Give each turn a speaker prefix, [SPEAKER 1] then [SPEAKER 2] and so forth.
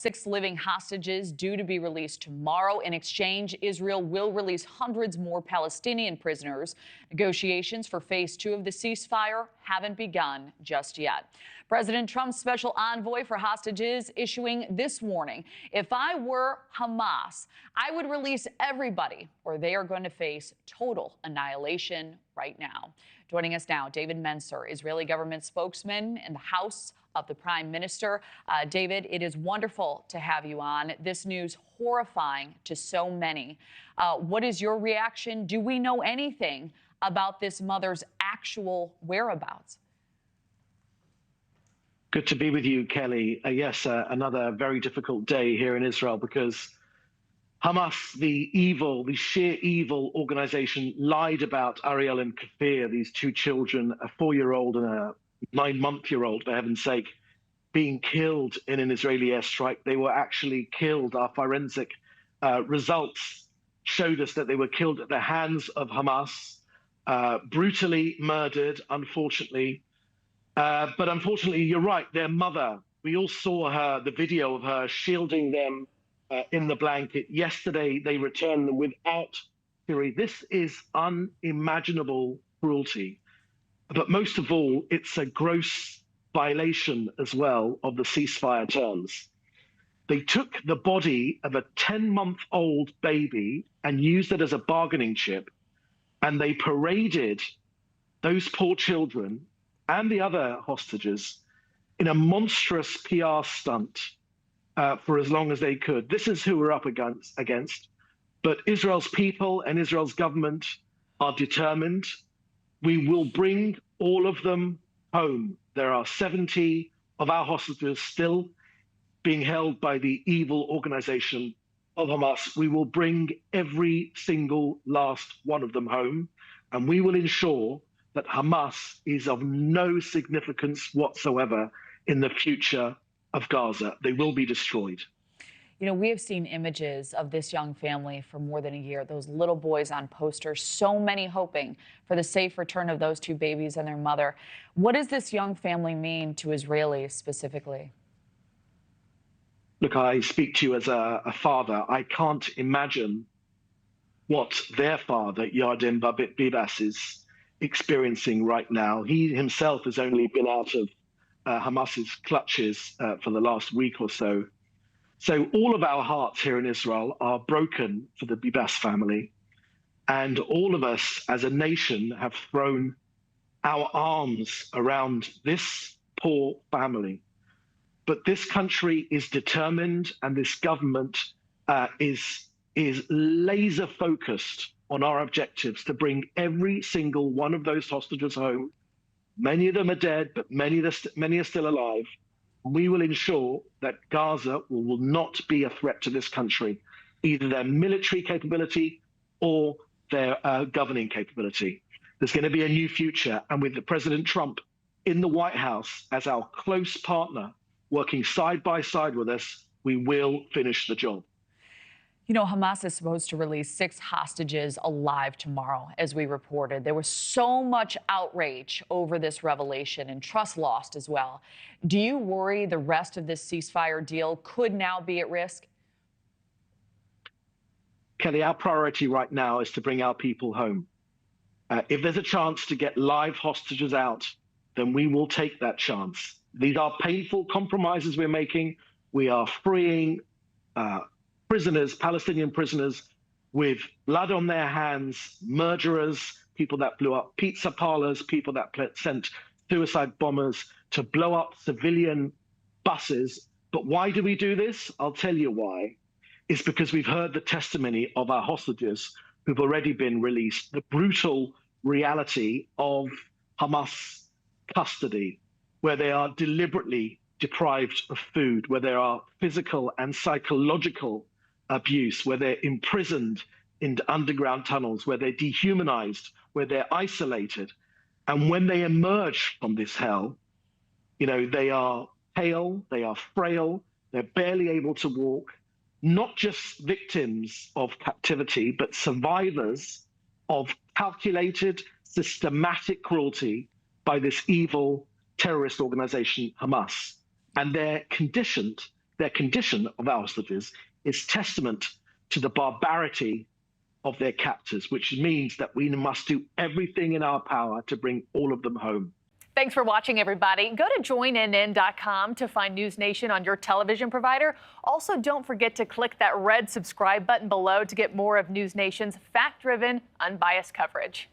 [SPEAKER 1] 6 living hostages due to be released tomorrow. In exchange, Israel will release hundreds more Palestinian prisoners. Negotiations for phase 2 of the ceasefire haven't begun just yet. President Trump's special envoy for hostages issuing this warning: if I were Hamas, I would release everybody, or they are going to face total annihilation right now. Joining us now, David Mencer, Israeli government spokesman in the House of the Prime Minister. David, it is wonderful to have you on. This news horrifying to so many. What is your reaction? Do we know anything about this mother's actual whereabouts?
[SPEAKER 2] Good to be with you, Kelly. Yes, another very difficult day here in Israel because Hamas, the sheer evil organization, lied about Ariel and Kafir, these two children, a 4-year-old and a 9-month-old, for heaven's sake, being killed in an Israeli airstrike. They were actually killed. Our forensic results showed us that they were killed at the hands of Hamas, brutally murdered, unfortunately. But unfortunately, you're right, their mother, we all saw her, the video of her shielding them in the blanket. Yesterday, they returned them without fury. This is unimaginable cruelty. But most of all, it's a gross violation as well of the ceasefire terms. They took the body of a 10-month-old baby and used it as a bargaining chip, and they paraded those poor children and the other hostages in a monstrous PR stunt for as long as they could. This is who we're up against. But Israel's people and Israel's government are determined. We will bring all of them home. There are 70 of our hostages still being held by the evil organization of Hamas. We will bring every single last one of them home, and we will ensure that Hamas is of no significance whatsoever in the future of Gaza. They will be destroyed.
[SPEAKER 1] You know, we have seen images of this young family for more than a year, those little boys on posters, so many hoping for the safe return of those two babies and their mother. What does this young family mean to Israelis specifically?
[SPEAKER 2] Look, I speak to you as a father. I can't imagine what their father, Yarden Bibas, is experiencing right now. He himself has only been out of Hamas's clutches for the last week or so. So all of our hearts here in Israel are broken for the Bibas family. And all of us as a nation have thrown our arms around this poor family. But this country is determined, and this government is laser focused on our objectives to bring every single one of those hostages home. Many of them are dead, but many are still alive. We will ensure that Gaza will not be a threat to this country, either their military capability or their governing capability. There's going to be a new future, and with President Trump in the White House as our close partner, working side by side with us, we will finish the job.
[SPEAKER 1] You know, Hamas is supposed to release 6 hostages alive tomorrow, as we reported. There was so much outrage over this revelation and trust lost as well. Do you worry the rest of this ceasefire deal could now be at risk?
[SPEAKER 2] Kelly, our priority right now is to bring our people home. If there's a chance to get live hostages out, then we will take that chance. These are painful compromises we're making. We are freeing prisoners, Palestinian prisoners, with blood on their hands, murderers, people that blew up pizza parlors, people that sent suicide bombers to blow up civilian buses. But why do we do this? I'll tell you why. It's because we've heard the testimony of our hostages who've already been released, the brutal reality of Hamas custody, where they are deliberately deprived of food, where there are physical and psychological abuse, where they're imprisoned in underground tunnels, where they're dehumanized, where they're isolated. And when they emerge from this hell, you know, they are pale, they are frail, they're barely able to walk, not just victims of captivity, but survivors of calculated, systematic cruelty by this evil terrorist organization, Hamas. And they're conditioned their condition of hostages is testament to the barbarity of their captors, which means that we must do everything in our power to bring all of them home.
[SPEAKER 3] Thanks for watching, everybody. Go to joinnn.com to find NewsNation on your television provider. Also, don't forget to click that red subscribe button below to get more of NewsNation's fact-driven, unbiased coverage.